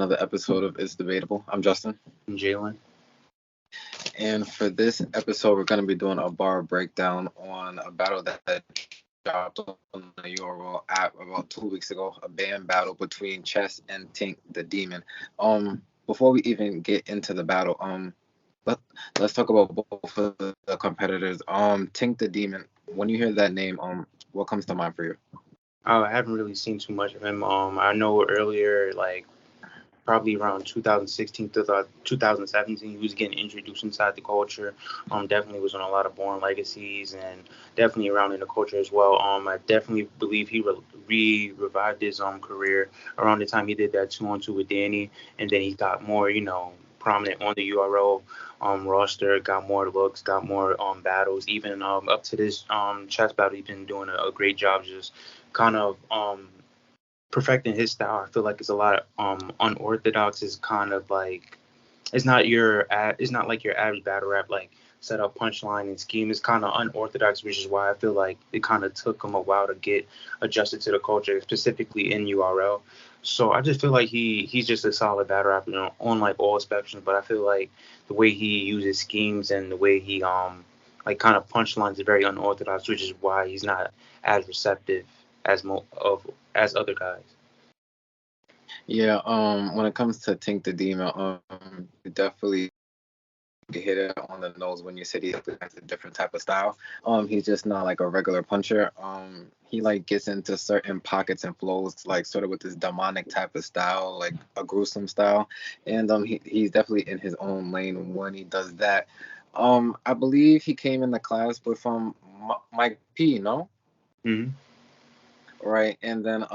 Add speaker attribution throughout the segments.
Speaker 1: another episode of It's Debatable. I'm Justin.
Speaker 2: Jalen.
Speaker 1: And for this episode, we're going to be doing a bar breakdown on a battle that dropped on the URL app about 2 weeks ago, a band battle between Chess and Tink Da Demon. Before we even get into the battle, let's talk about both of the competitors. Tink Da Demon, when you hear that name, what comes to mind for you?
Speaker 2: I haven't really seen too much of him. I know earlier, like probably around 2016 to 2017, he was getting introduced inside the culture. Definitely was on a lot of Born Legacies and definitely around in the culture as well. I definitely believe he revived his career around the time he did that 2-on-2 with Danny, and then he got more, prominent on the URL roster, got more looks, got more battles. Even up to this chess battle, he's been doing a great job just kind of perfecting his style. I feel like it's a lot unorthodox. Is kind of like it's not like your average battle rap like set up punchline and scheme. Is kind of unorthodox, which is why I feel like it kind of took him a while to get adjusted to the culture, specifically in URL. So I just feel like he's just a solid battle rapper, on like all spectrums. But I feel like the way he uses schemes and the way he like kind of punchlines is very unorthodox, which is why he's not as receptive as other guys.
Speaker 1: Yeah, when it comes to Tink the Demon, you definitely hit it on the nose when you said he definitely has a different type of style. He's just not like a regular puncher. He like gets into certain pockets and flows, like sort of with this demonic type of style, like a gruesome style, and he's definitely in his own lane when he does that. I believe he came in the class with Mike P, no?
Speaker 2: Hmm.
Speaker 1: Right, and then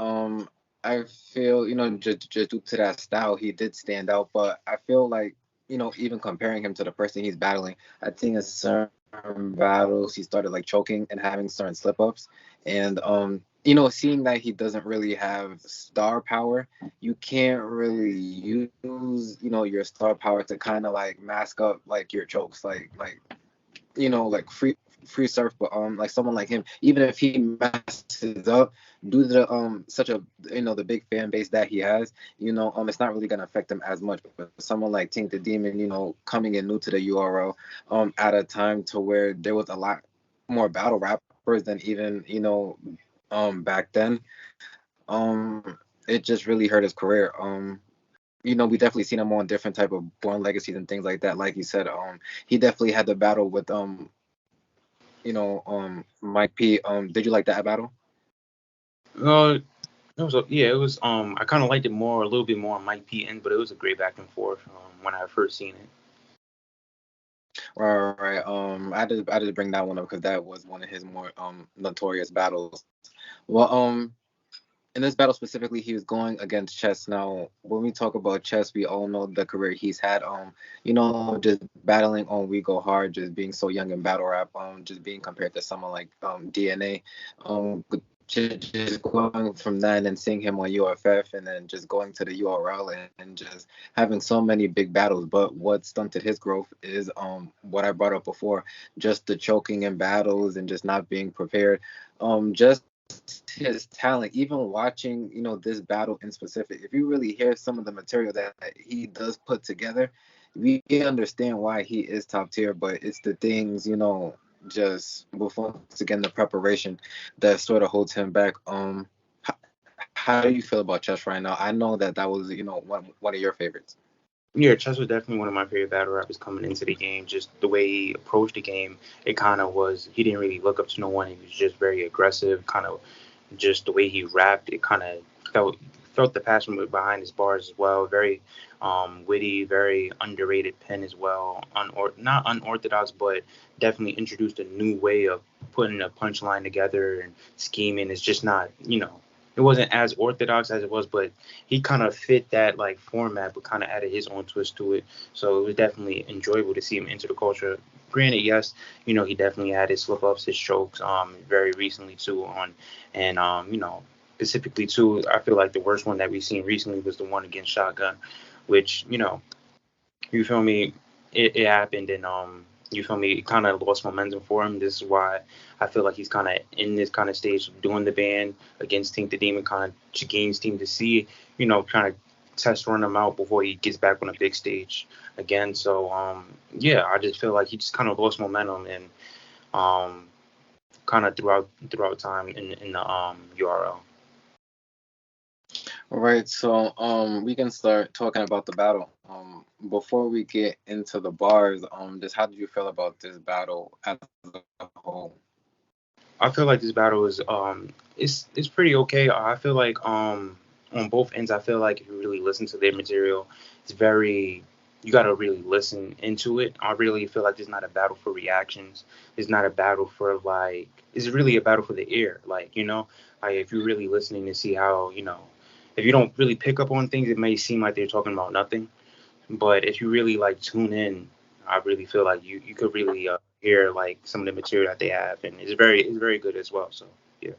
Speaker 1: I feel, just due to that style, he did stand out. But I feel like, even comparing him to the person he's battling, I think in certain battles he started like choking and having certain slip ups, and seeing that he doesn't really have star power, you can't really use, your star power to kind of like mask up like your chokes, like free surf. But like someone like him, even if he messes up due to such a, the big fan base that he has, it's not really gonna affect him as much. But someone like Tink the Demon, coming in new to the URL at a time to where there was a lot more battle rappers than even, back then, it just really hurt his career. We definitely seen him on different type of Born Legacies and things like that. Like you said, he definitely had the battle with Mike P. Did you like that battle?
Speaker 2: Uh, it was I kind of liked it more, a little bit more on Mike P end, but it was a great back and forth when I first seen it.
Speaker 1: Right. I just bring that one up because that was one of his more notorious battles. Well, in this battle specifically, he was going against Chess. Now, when we talk about Chess, we all know the career he's had. Just battling on We Go Hard, just being so young in battle rap, just being compared to someone like DNA, just going from that and then seeing him on UFF and then just going to the URL and just having so many big battles. But what stunted his growth is what I brought up before, just the choking in battles and just not being prepared. Just his talent, even watching, this battle in specific, if you really hear some of the material that he does put together, we understand why he is top tier. But it's the things, just before, once again, the preparation that sort of holds him back. How, how do you feel about Chess right now? I know that was, one of your favorites.
Speaker 2: Yeah, Chess was definitely one of my favorite battle rappers coming into the game. Just the way he approached the game, it kind of was, he didn't really look up to no one. He was just very aggressive, kind of just the way he rapped. It kind of felt the passion behind his bars as well. Very witty, very underrated pen as well. Not unorthodox, but definitely introduced a new way of putting a punchline together and scheming. It's just not, it wasn't as orthodox as it was, but he kind of fit that like format, but kind of added his own twist to it. So it was definitely enjoyable to see him into the culture. Granted, yes, he definitely had his slip ups, his strokes, very recently too and specifically too, I feel like the worst one that we've seen recently was the one against Shotgun, which you feel me, it happened and you feel me, it kind of lost momentum for him. This is why I feel like he's kind of in this kind of stage of doing the ban against Tink the Demon, kind of gains team to see, trying to test run him out before he gets back on a big stage again. So yeah, I just feel like he just kind of lost momentum and um kind of throughout time in the URL.
Speaker 1: All right, so we can start talking about the battle. Before we get into the bars, just how did you feel about this battle as a whole?
Speaker 2: I feel like this battle is it's pretty okay. I feel like on both ends, I feel like if you really listen to their material, it's very you gotta really listen into it. I really feel like it's not a battle for reactions. It's not a battle for like it's really a battle for the ear. Like, like if you're really listening to see how, if you don't really pick up on things, it may seem like they're talking about nothing. But if you really like tune in, I really feel like you could really hear like some of the material that they have, and it's very good as well. So yeah.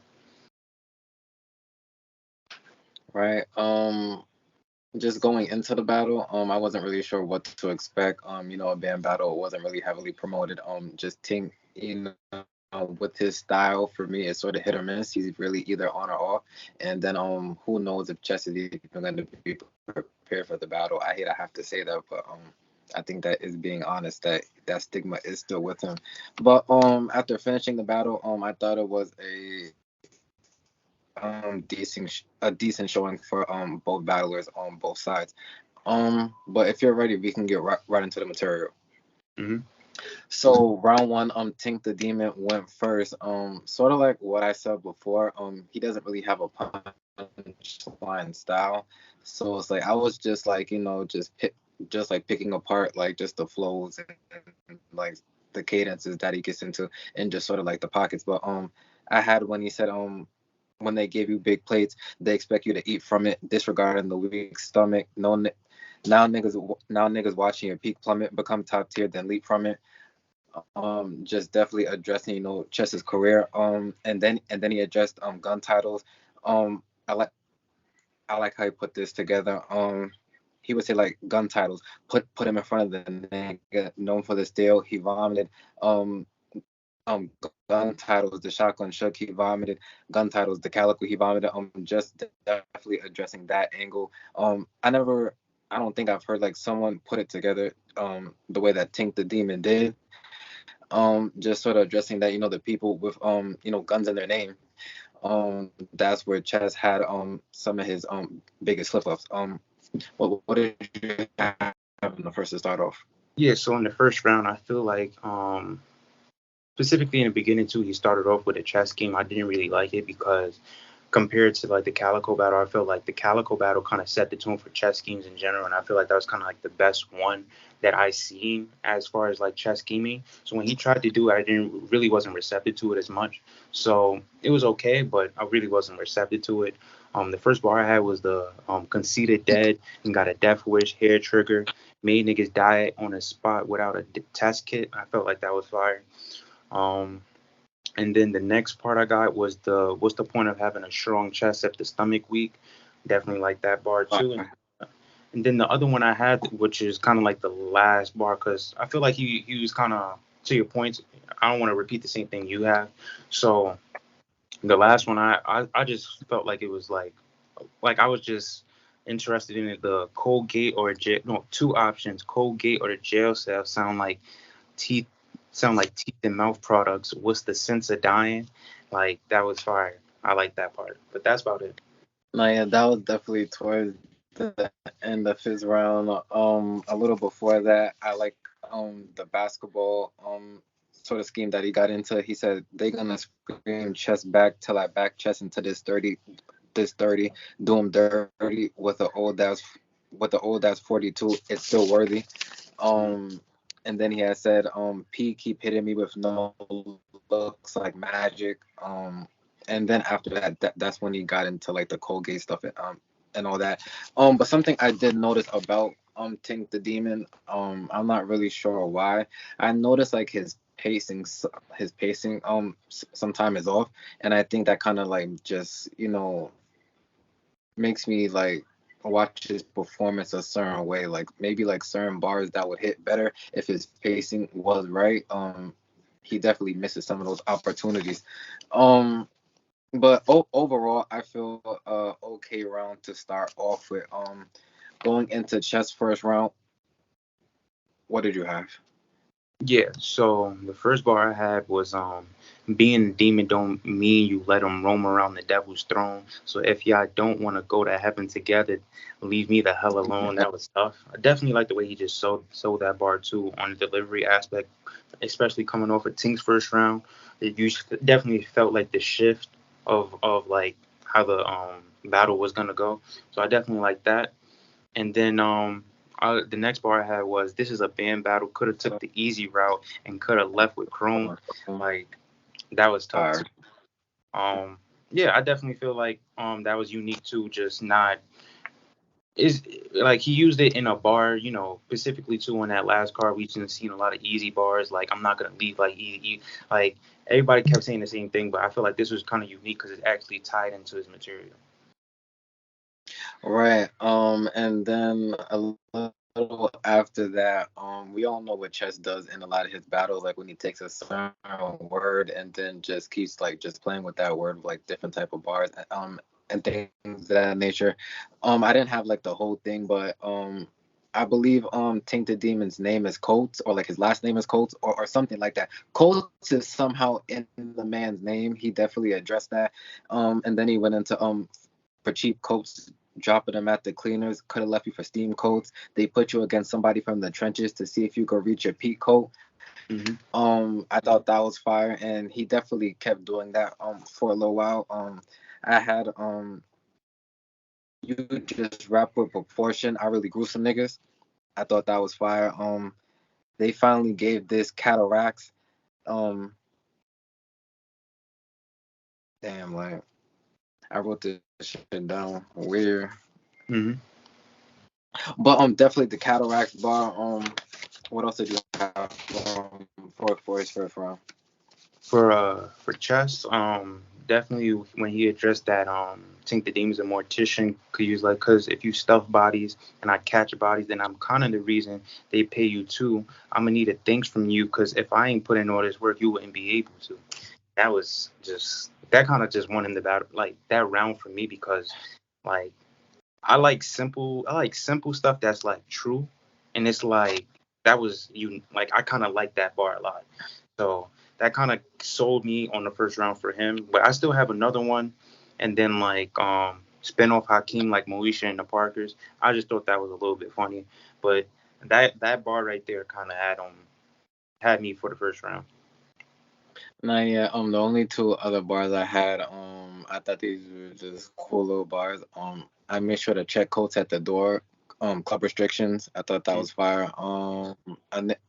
Speaker 1: Right. Just going into the battle, I wasn't really sure what to expect. A band battle wasn't really heavily promoted. Just Tink, with his style, for me, it's sort of hit or miss. He's really either on or off. And then, who knows if Chess is even going to be prepared for the battle. I hate I have to say that, but I think that is being honest that that stigma is still with him. But after finishing the battle, I thought it was a decent showing for both battlers on both sides. But if you're ready, we can get right into the material.
Speaker 2: Hmm.
Speaker 1: So round one, Tink the Demon went first. Sort of like what I said before. He doesn't really have a punchline style, so it's like I was just like just like picking apart like just the flows and like the cadences that he gets into, and just sort of like the pockets. But I had when he said when they give you big plates, they expect you to eat from it, disregarding the weak stomach. No, now niggas watching your peak plummet, become top tier, then leap from it. Just definitely addressing Chess's career. And then he addressed gun titles. I like how he put this together. He would say like gun titles. Put him in front of the nigga known for the steal. He vomited. Um Gun titles, the shotgun shook, he vomited. Gun titles, the calico, he vomited. Just definitely addressing that angle. I don't think I've heard like someone put it together the way that Tink the Demon did. Just sort of addressing that, the people with guns in their name. That's where Chess had some of his biggest slip ups. What did you have in the first to start off?
Speaker 2: Yeah. So in the first round, I feel like specifically in the beginning too, he started off with a chess game. I didn't really like it because compared to like the Calico battle, I feel like the Calico battle kind of set the tone for chess schemes in general, and I feel like that was kind of like the best one that I seen as far as like chess scheming. So when he tried to do it, I didn't really wasn't receptive to it as much. So it was okay, but I really wasn't receptive to it. The first bar I had was the conceded dead and got a death wish hair trigger, made niggas die on a spot without a test kit. I felt like that was fire. Um, and then the next part I got was the what's the point of having a strong chest if the stomach weak? Definitely like that bar too. And then the other one I had, which is kind of like the last bar, because I feel like he was kind of to your points. I don't want to repeat the same thing you have. So the last one, I just felt like it was like I was just interested in it. The cold gate or jail, no, two options: cold gate or the jail cell teeth sound like teeth and mouth products. What's the sense of dying? Like that was fire. I like that part, but that's about it.
Speaker 1: No, yeah, that was definitely towards the end of his round. A little before that, I like the basketball sort of scheme that he got into. He said they gonna scream chest back till I back chest into this 30, do him dirty with the old ass 42. It's still worthy. Um, and then he had said, P keep hitting me with no looks like magic. And then after that's when he got into like the Colgate stuff and all that. But something I did notice about Tink the Demon, I'm not really sure why. I noticed like his pacing sometimes is off, and I think that kind of like just makes me like watch his performance a certain way. Like maybe like certain bars that would hit better if his pacing was right. He definitely misses some of those opportunities. Um, but overall, I feel okay round to start off with. going into chess first round, what did you have?
Speaker 2: Yeah, so the first bar I had was being a demon don't mean you let him roam around the devil's throne. So if y'all don't want to go to heaven together, leave me the hell alone. That was tough. I definitely like the way he just sold that bar too on the delivery aspect, especially coming off of Tink's first round. You definitely felt like the shift of like how the battle was gonna go. So I definitely like that. And then the next bar I had was this is a band battle. Could have took the easy route and could have left with Chrome. Like that was tough too. Um, yeah, I definitely feel like that was unique too. Just not is like he used it in a bar, specifically too on that last card. We just seen a lot of easy bars. Like I'm not gonna leave like easy. Like everybody kept saying the same thing, but I feel like this was kind of unique because it actually tied into his material.
Speaker 1: Right. And then a little after that, we all know what Chess does in a lot of his battles, like when he takes a certain word and then just keeps like just playing with that word, like different type of bars, and things of that nature. I didn't have like the whole thing, but I believe Tink Da Demon's name is Coates, or like his last name is Coates, or something like that. Coates is somehow in the man's name. He definitely addressed that. And then he went into for cheap coats, dropping them at the cleaners. Could have left you for steam coats. They put you against somebody from the trenches to see if you could reach your peak coat.
Speaker 2: Mm-hmm.
Speaker 1: I thought that was fire, and he definitely kept doing that for a little while. I had you just rap with proportion. I really grew some niggas. I thought that was fire. They finally gave this cataracts. Um, damn, like I wrote this shit down. Weird.
Speaker 2: Mm-hmm.
Speaker 1: But definitely the cataracts bar. What else did you have for his first round?
Speaker 2: For chess, definitely when he addressed that, Tink the Demon's a mortician could use like because if you stuff bodies and I catch bodies, then I'm kind of the reason they pay you too. I'm gonna need a thanks from you because if I ain't put in all this work, you wouldn't be able to. That was just that kind of just won in the battle like that round for me because like I like simple stuff that's like true, and it's like that was you like I kind of like that bar a lot. So that kind of sold me on the first round for him. But I still have another one, and then like spin off Hakeem like Moesha and the Parkers. I just thought that was a little bit funny, but that bar right there kind of had me for the first round.
Speaker 1: Nah, yeah. The only two other bars I had, I thought these were just cool little bars. I made sure to check coats at the door. Club restrictions. I thought that was fire. A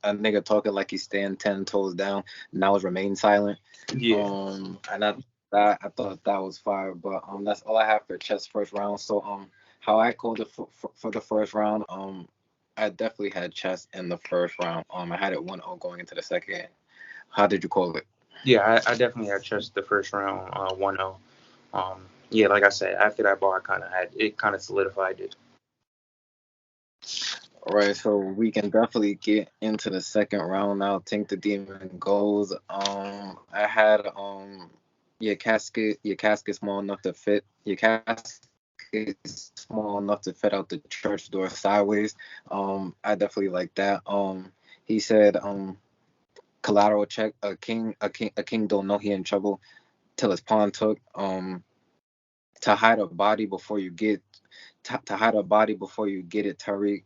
Speaker 1: nigga talking like he's staying 10 toes down. Now remain silent.
Speaker 2: Yeah.
Speaker 1: And I thought that was fire. But that's all I have for chess first round. So how I called it for the first round. I definitely had chess in the first round. I had it 1-0 going into the second. How did you call it?
Speaker 2: Yeah, I definitely had trust the first round 1-0. Yeah, like I said, after that bar, kind of solidified it.
Speaker 1: All right, so we can definitely get into the second round now. Tink the Demon goes. I had your casket small enough to fit. Your casket small enough to fit out the church door sideways. I definitely like that. He said collateral check. A king don't know he in trouble till his pawn took. To hide a body before you get to hide a body before you get it, Tariq.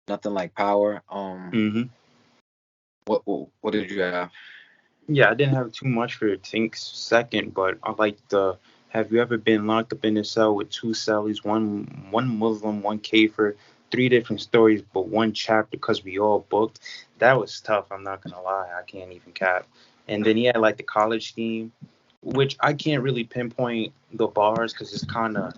Speaker 1: Nothing like power.
Speaker 2: Hmm.
Speaker 1: What did you have?
Speaker 2: Yeah, I didn't have too much for Tink's second, but I like the. Have you ever been locked up in a cell with two cellies, one Muslim, one Kafir, three different stories, but one chapter because we all booked? That was tough. I'm not gonna lie. I can't even cap. And then he had like the college scheme, which I can't really pinpoint the bars because it's kind of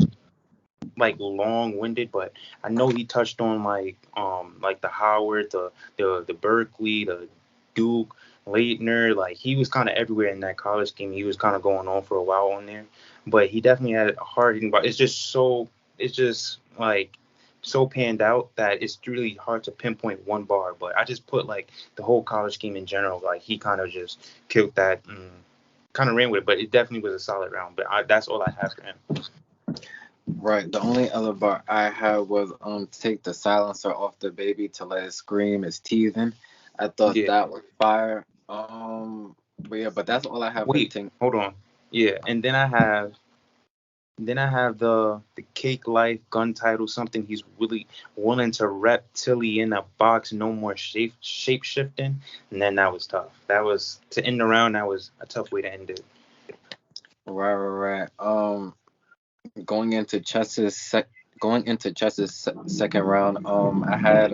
Speaker 2: like long-winded, but I know he touched on like the Howard, the Berkeley, the Duke, Leitner. Like he was kind of everywhere in that college game. He was kind of going on for a while on there, but he definitely had a hard hitting. But it's just like so panned out that it's really hard to pinpoint one bar. But I just put like the whole college game in general. Like he kind of just killed that. Kind of ran with it, but it definitely was a solid round. But that's all I have for him.
Speaker 1: Right. The only other bar I had was take the silencer off the baby to let it scream. It's teething. I thought
Speaker 2: Yeah.
Speaker 1: that was fire. But yeah, but that's all I have for
Speaker 2: Wait,
Speaker 1: Tink.
Speaker 2: hold on. Yeah, and then I have the Cake Life gun title, something he's really willing to rep till he in a box, no more shape shifting. And then that was tough. That was to end the round. That was a tough way to end it.
Speaker 1: Right, right, right. Going into second round. I had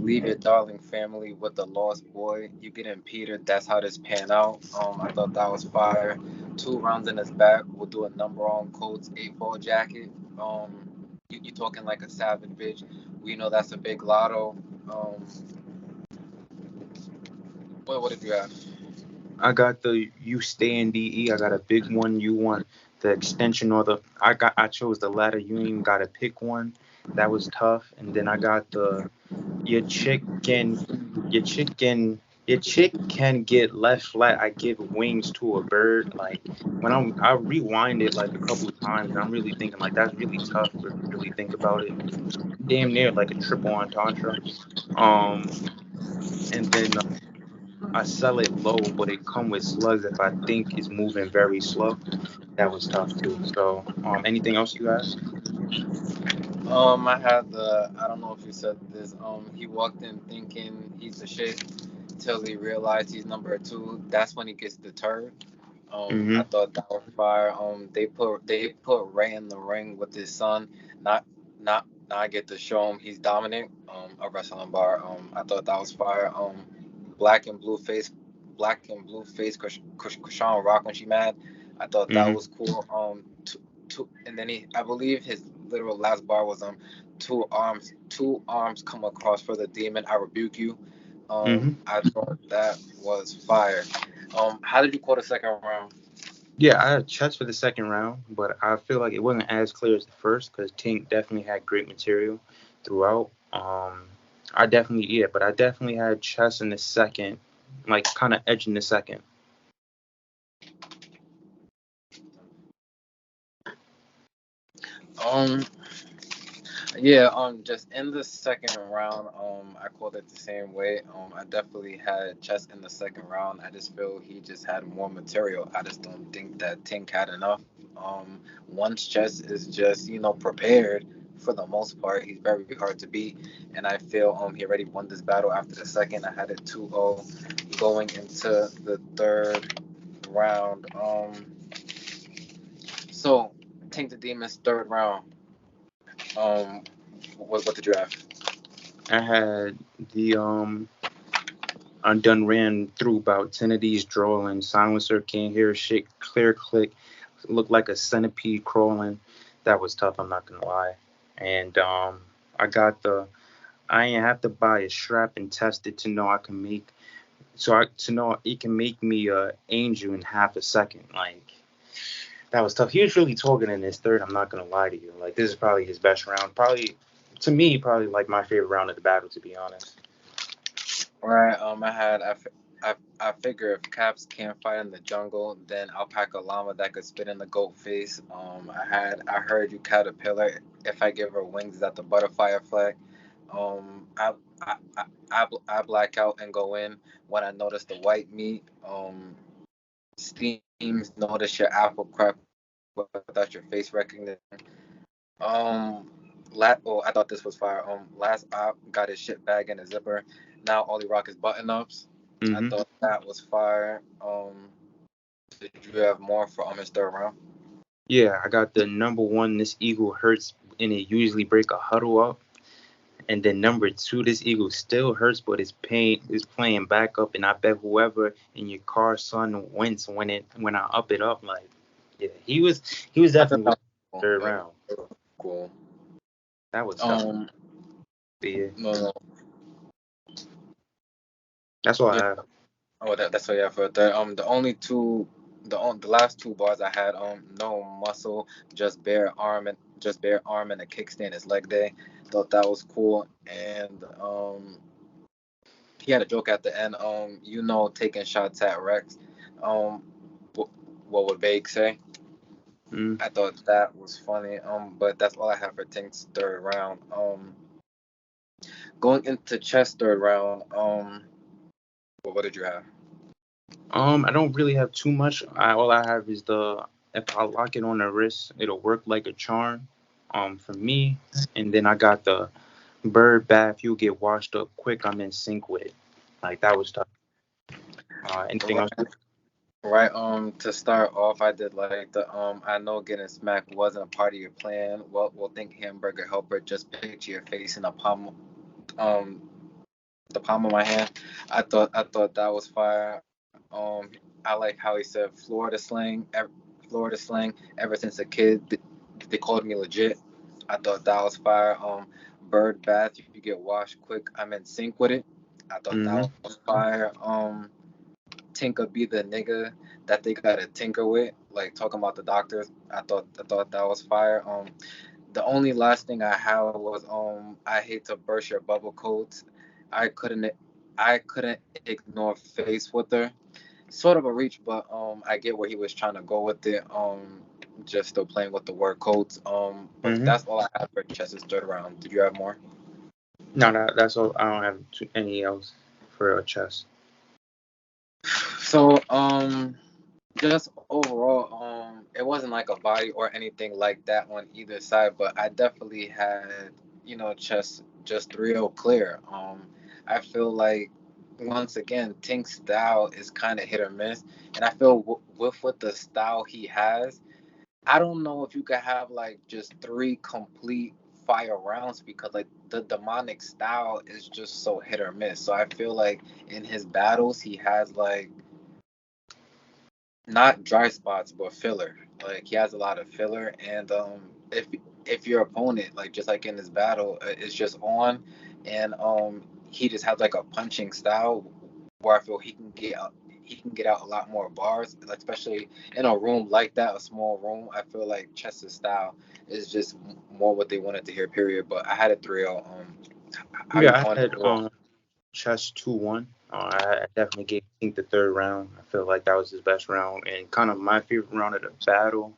Speaker 1: Leave Your Darling Family with the Lost Boy. You get impeded. That's how this pan out. I thought that was fire. 2 rounds in his back. We'll do a number on Colts 8-4 jacket. You talking like a savage bitch. We know that's a big lotto. Um, what did you have?
Speaker 2: I got the You Stay in DE. I got a big one. You want the extension or the I chose the latter. You ain't even gotta pick one. That was tough. And then I got the your chick can your chick can your chick can get left flat. I give wings to a bird. Like when I rewind it like a couple of times and I'm really thinking like that's really tough if you really think about it. Damn near like a triple entendre. Um and then I sell it low, but it come with slugs if I think it's moving very slow. That was tough too. So anything else you got?
Speaker 1: I had I don't know if you said this. He walked in thinking he's the shit till he realized he's number two. That's when he gets deterred. I
Speaker 2: Mm-hmm.
Speaker 1: thought that was fire. They put Ray in the ring with his son. Not not Now I get to show him he's dominant. A wrestling bar. I thought that was fire. Black and blue face, black and blue face. Krishan Rock when she mad. I thought that
Speaker 2: Mm-hmm.
Speaker 1: was cool. And then I believe his literal last bar was two arms come across for the demon. I rebuke you.
Speaker 2: Mm-hmm.
Speaker 1: I thought that was fire. How did you call the second round?
Speaker 2: Yeah, I had chess for the second round, but I feel like it wasn't as clear as the first because Tink definitely had great material throughout. But I definitely had chess in the second, like kind of edge in the second.
Speaker 1: Um, yeah, just in the second round, I called it the same way. I definitely had Chess in the second round. I just feel he just had more material. I just don't think that Tink had enough. Once Chess is just, prepared for the most part, he's very hard to beat. And I feel he already won this battle after the second. I had it 2-0 going into the third round. So Tink the Demon's third round. Um, what did you have?
Speaker 2: I had I done ran through about 10 of these drawing. Silencer can't hear shit. Clear click. Looked like a centipede crawling. That was tough, I'm not gonna lie. And I got the I ain't have to buy a strap and test it to know I can make to know it can make me a angel in half a second. Like that was tough. He was really talking in his third, I'm not gonna lie to you. Like this is probably his best round. Probably to me, probably like my favorite round of the battle to be honest.
Speaker 1: Right. I figure if Caps can't fight in the jungle, then Alpaca Llama that could spit in the goat face. I heard you caterpillar. If I give her wings, is that the butterfly flag? Um, I, I black out and go in when I notice the white meat. Steams notice your apple crack without your face recognition. I thought this was fire. Last op got his shit bag in a zipper. Now all he rock is button ups. I
Speaker 2: Hmm.
Speaker 1: thought that was fire. Did you have more for his third round?
Speaker 2: Yeah, I got the number one. This eagle hurts, and it usually break a huddle up. And then number two, this eagle still hurts, but it's pain is playing back up. And I bet whoever in your car, son, wins when I up it up. Like, yeah, he was
Speaker 1: I thought
Speaker 2: definitely
Speaker 1: that
Speaker 2: with
Speaker 1: was cool.
Speaker 2: third
Speaker 1: Yeah,
Speaker 2: round.
Speaker 1: cool.
Speaker 2: That was tough.
Speaker 1: Um,
Speaker 2: But yeah,
Speaker 1: no, no,
Speaker 2: that's all I
Speaker 1: yeah.
Speaker 2: have.
Speaker 1: Oh, that's what. Yeah, for a third. The only two, the last two bars I had. No muscle, just bare arm and a kickstand is leg day. Thought that was cool. And he had a joke at the end. Taking shots at Rex. Um, what would Bake say? I thought that was funny. But that's all I have for Tink's third round. Going into chess third round. What did you have?
Speaker 2: I don't really have too much. All I have is the if I lock it on the wrist, it'll work like a charm. For me, and then I got the bird bath. You'll get washed up quick. I'm in sync with. Like that was tough. Anything else?
Speaker 1: Right, right. To start off, I did like the I know getting smacked wasn't a part of your plan. Well, think hamburger helper. Just picture your face in um the palm of my hand. I thought that was fire. I like how he said Florida slang. Ever since a kid, they called me legit. I thought that was fire. Bird bath, you get washed quick. I'm in sync with it. I thought
Speaker 2: Mm-hmm.
Speaker 1: that was fire. Tinker be the nigga that they gotta tinker with, like talking about the doctors. I thought that was fire. The only last thing I had was I hate to burst your bubble coats. I couldn't I couldn't ignore face with her. Sort of a reach, but I get where he was trying to go with it. Just still playing with the word codes. But
Speaker 2: Mm-hmm.
Speaker 1: that's all I had for Chess's third round. Did you have more?
Speaker 2: No, that's all. I don't have any else for chess.
Speaker 1: So just overall, it wasn't like a body or anything like that on either side, but I definitely had, chess just real clear. I feel like once again, Tink's style is kind of hit or miss, and I feel with the style he has, I don't know if you could have like just three complete fire rounds because like the demonic style is just so hit or miss. So I feel like in his battles, he has like not dry spots but filler. Like he has a lot of filler, and if your opponent like just like in this battle is just on, and he just has like a punching style where I feel he can get out a lot more bars, like, especially in a room like that, a small room. I feel like Chess's style is just more what they wanted to hear. Period. But I had a 3-0. How you
Speaker 2: Yeah, I
Speaker 1: feeling
Speaker 2: had
Speaker 1: overall?
Speaker 2: chess 2-1. I definitely gave Tink the third round. I feel like that was his best round and kind of my favorite round of the battle.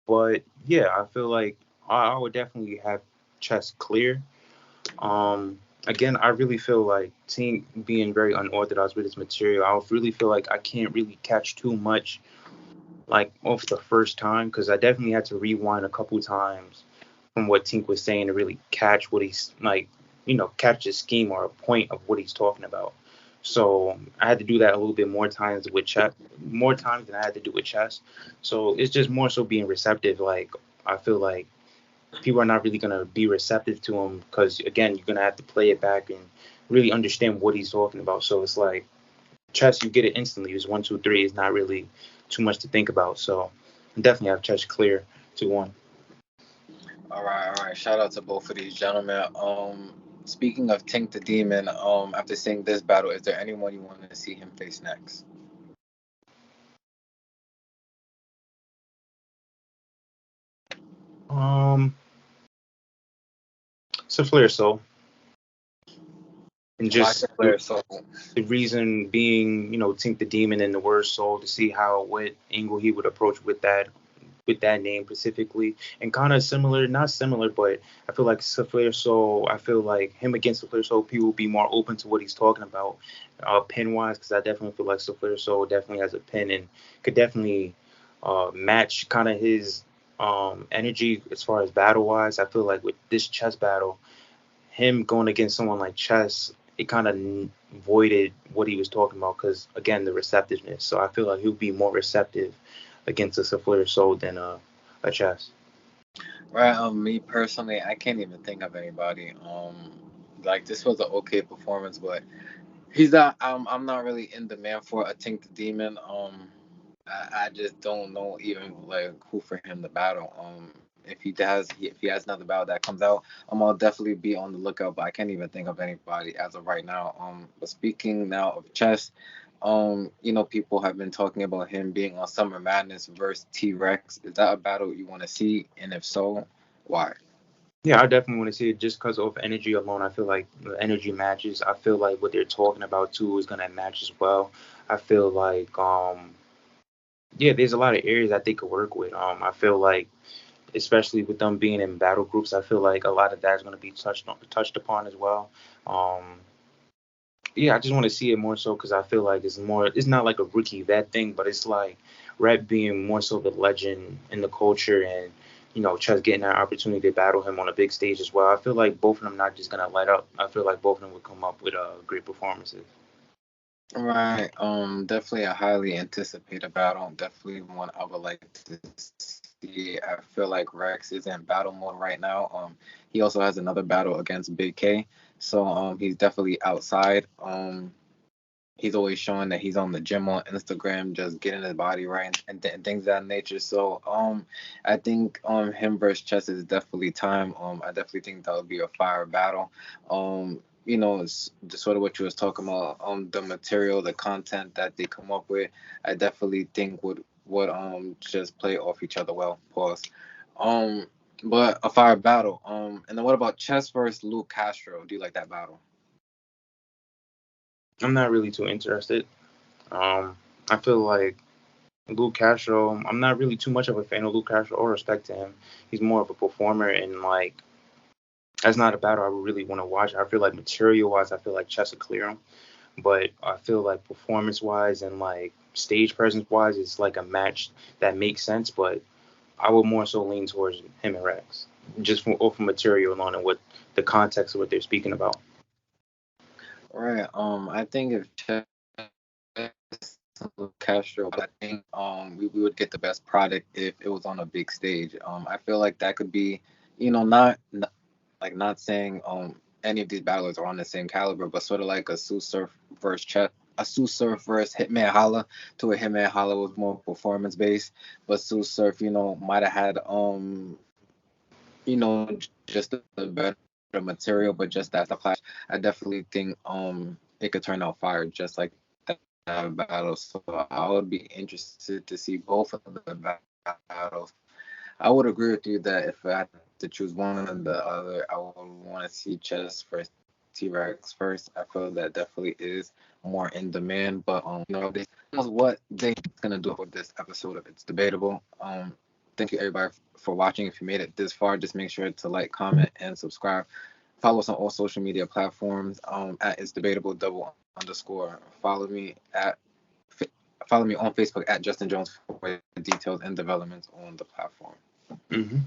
Speaker 2: But yeah, I feel like I would definitely have chess clear. Again, I really feel like Tink being very unorthodox with his material. I really feel like I can't really catch too much like off the first time because I definitely had to rewind a couple times from what Tink was saying to really catch what he's like, catch a scheme or a point of what he's talking about. So I had to do that a little bit more times with chess, more times than I had to do with chess. So it's just more so being receptive. Like I feel like people are not really gonna be receptive to him because again, you're gonna have to play it back and really understand what he's talking about. So it's like chess, you get it instantly. It's 1, 2, 3. It's not really too much to think about. So definitely have chess clear 2-1.
Speaker 1: All right, all right. Shout out to both of these gentlemen. Speaking of Tink the Demon, after seeing this battle, is there anyone you want to see him face next?
Speaker 2: Um, Souffleur Soul, and
Speaker 1: Why
Speaker 2: just
Speaker 1: Flair so?
Speaker 2: the reason being, Tink the Demon and the word soul to see how what angle he would approach with that name specifically, and kind of similar, not similar, but I feel like Souffleur Soul. I feel like him against Souffleur Soul, people will be more open to what he's talking about, pin wise, because I definitely feel like Souffleur Soul definitely has a pin and could definitely match kind of his energy as far as battle wise. I feel like with this chess battle him going against someone like Chess, it kind of voided what he was talking about because again the receptiveness. So I feel like he'll be more receptive against a Souffleur Soul than a Chess.
Speaker 1: Right. Me personally, I can't even think of anybody. Like this was an okay performance, but he's not. I'm not really in demand for a Tink the Demon. I just don't know even like who for him to battle. If he has another battle that comes out, I'll definitely be on the lookout. But I can't even think of anybody as of right now. But speaking now of chess, people have been talking about him being on Summer Madness versus T Rex. Is that a battle you want to see? And if so, why?
Speaker 2: Yeah, I definitely want to see it just because of energy alone. I feel like the energy matches. I feel like what they're talking about too is gonna match as well. I feel like Yeah, there's a lot of areas that they could work with. I feel like, especially with them being in battle groups, I feel like a lot of that's going to be touched upon as well. Um, yeah, I just want to see it more so because I feel like it's more. It's not like a rookie vet thing, but it's like Rhett being more so the legend in the culture, and Chess getting that opportunity to battle him on a big stage as well. I feel like both of them not just gonna light up. I feel like both of them would come up with great performances.
Speaker 1: Right. Definitely a highly anticipated battle. Definitely one I would like to see. I feel like Rex is in battle mode right now. He also has another battle against Big K. So he's definitely outside. He's always showing that he's on the gym on Instagram, just getting his body right and things of that nature. So I think him versus Chess is definitely time. I definitely think that would be a fire battle. It's just sort of what you was talking about. The material, the content that they come up with, I definitely think would just play off each other well. Pause. Um, but a fire battle. And then what about Chess versus Luke Castro? Do you like that battle?
Speaker 2: I'm not really too interested. I feel like Luke Castro. I'm not really too much of a fan of Luke Castro or respect to him. He's more of a performer, and like that's not a battle I would really want to watch. I feel like material wise, I feel like Chess will clear him, but I feel like performance wise and like stage presence wise, it's like a match that makes sense. But I would more so lean towards him and Rex, just from material alone and what the context of what they're speaking about.
Speaker 1: Right. I think if Chess Castro, but I think we would get the best product if it was on a big stage. I feel like that could be, not saying any of these battlers are on the same caliber, but sort of like a Sue Surf versus Chet. A Sue Surf versus Hitman Holla, to where Hitman Holla was more performance based, but Sue Surf, might have had just a better material, but just as a clash, I definitely think it could turn out fire just like that battle. So I would be interested to see both of the battles. I would agree with you that if I had to choose one or the other, I would want to see Chess first, T-Rex first. I feel that definitely is more in demand, but this is what they're gonna do for this episode of It's Debatable. Thank you everybody for watching. If you made it this far, just make sure to like, comment, and subscribe. Follow us on all social media platforms at It's Debatable double underscore. Follow me on Facebook at Justin Jones for details and developments on the platform.
Speaker 2: Mm-hmm.